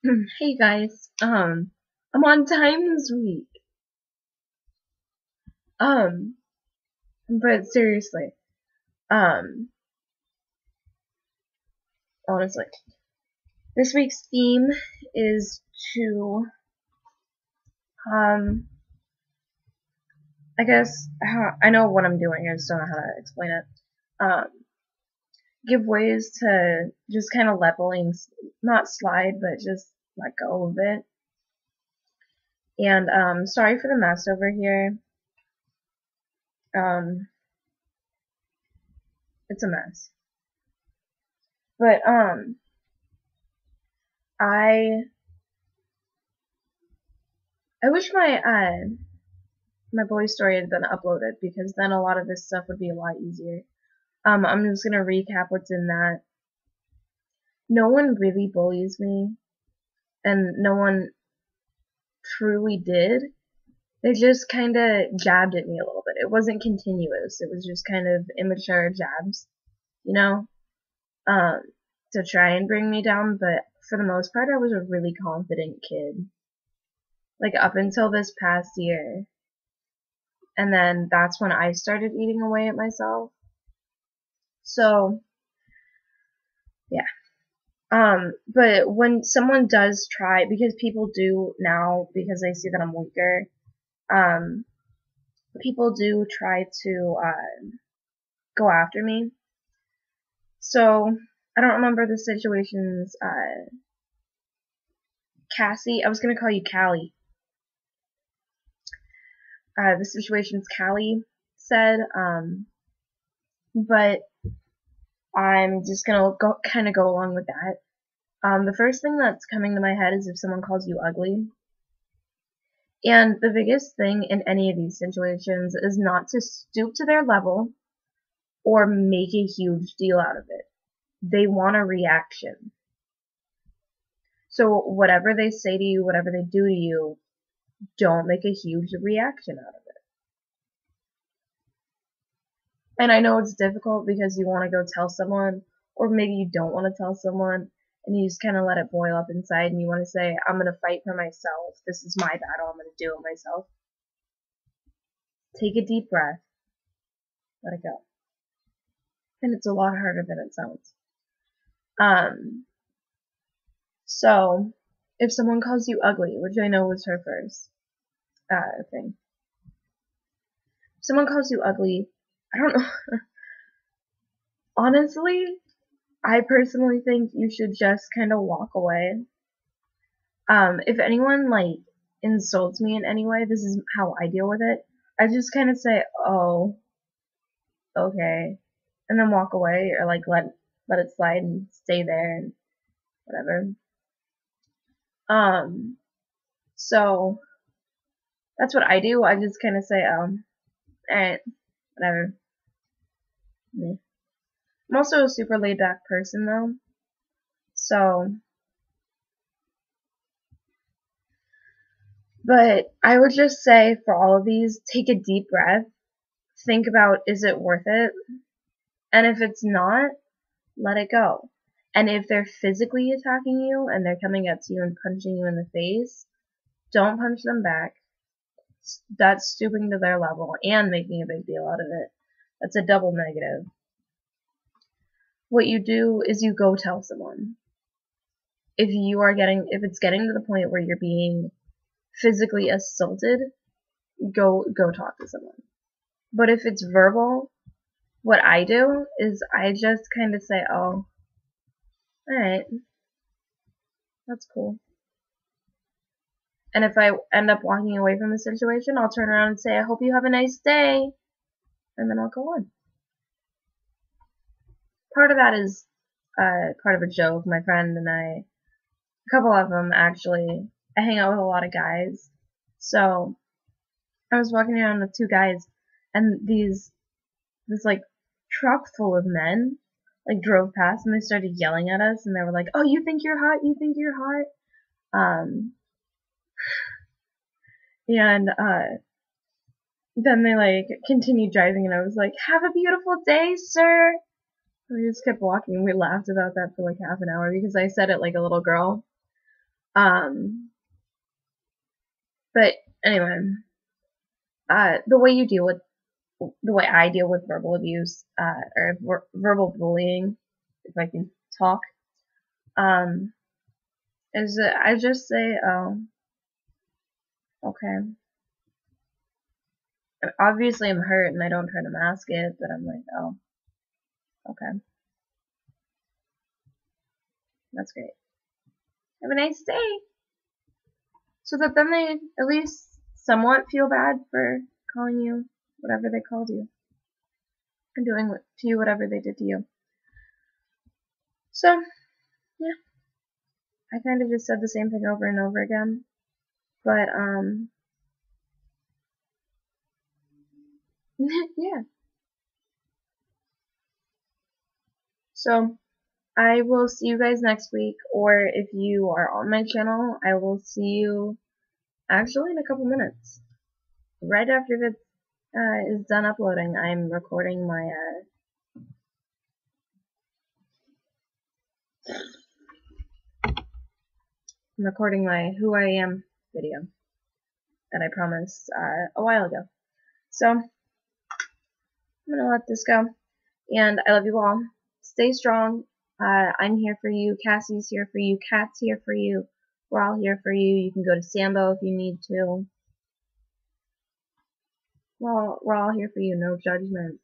Hey guys, I'm on time this week. Um, but seriously, um, honestly, this week's theme is to, um, I guess, I know what I'm doing, I just don't know how to explain it. Um, give ways to just kind of leveling, not slide, but just let go of it. And, sorry for the mess over here. Um, it's a mess. But, I, I wish my boy story had been uploaded because then a lot of this stuff would be a lot easier. I'm just gonna recap what's in that. No one really bullies me, and no one truly did. They just kind of jabbed at me a little bit. It wasn't continuous. It was just kind of immature jabs, you know, um, to try and bring me down. But for the most part, I was a really confident kid. Like up until this past year, and then that's when I started eating away at myself. So yeah. But when someone does try, because people do now, because they see that I'm weaker, um, people do try to, go after me. So, I don't remember the situations, Cassie, I was gonna call you Callie. The situations Callie said, but I'm just gonna go along with that. The first thing that's coming to my head is if someone calls you ugly. And the biggest thing in any of these situations is not to stoop to their level or make a huge deal out of it. They want a reaction. So whatever they say to you, whatever they do to you, don't make a huge reaction out of it. And I know it's difficult because you want to go tell someone, or maybe you don't want to tell someone, and you just kind of let it boil up inside and you want to say, I'm going to fight for myself. This is my battle. I'm going to do it myself. Take a deep breath. Let it go. And it's a lot harder than it sounds. Um, so, if someone calls you ugly, which I know was her first, thing. If someone calls you ugly, I don't know. Honestly, I personally think you should just kind of walk away. If anyone, like, insults me in any way, this is how I deal with it. I just kind of say, oh, okay, and then walk away, or, like, let it slide and stay there and whatever. So, that's what I do. I just kind of say, alright, whatever. I'm also a super laid back person though. So, but I would just say for all of these, take a deep breath. Think about, is it worth it? And if it's not, let it go. And if they're physically attacking you and they're coming up to you and punching you in the face, don't punch them back. That's stooping to their level and making a big deal out of it. That's a double negative. What you do is you go tell someone. If it's getting to the point where you're being physically assaulted, go talk to someone. But if it's verbal, what I do is I just kind of say, oh, alright, that's cool. And if I end up walking away from the situation, I'll turn around and say, I hope you have a nice day, and then I'll go on. Part of that is part of a joke. My friend and I, a couple of them actually, I hang out with a lot of guys, so I was walking around with two guys, and this like truck full of men like drove past and they started yelling at us and they were like, "Oh, you think you're hot? You think you're hot?" And then they like continued driving and I was like, "Have a beautiful day, sir." And we just kept walking and we laughed about that for like half an hour because I said it like a little girl. But anyway, the way I deal with verbal abuse, or verbal bullying, if I can talk, um, is that I just say, oh, okay. Obviously I'm hurt and I don't try to mask it, but I'm like, oh, okay, that's great. Have a nice day. So that then they at least somewhat feel bad for calling you whatever they called you and doing to you whatever they did to you. So, yeah, I kind of just said the same thing over and over again. But, yeah. So, I will see you guys next week, or if you are on my channel, I will see you actually in a couple minutes. Right after this is done uploading, I'm recording my, Who I Am video that I promised a while ago. So, I'm gonna let this go. And I love you all. Stay strong. I'm here for you. Cassie's here for you. Kat's here for you. We're all here for you. You can go to Sambo if you need to. We're all here for you. No judgment.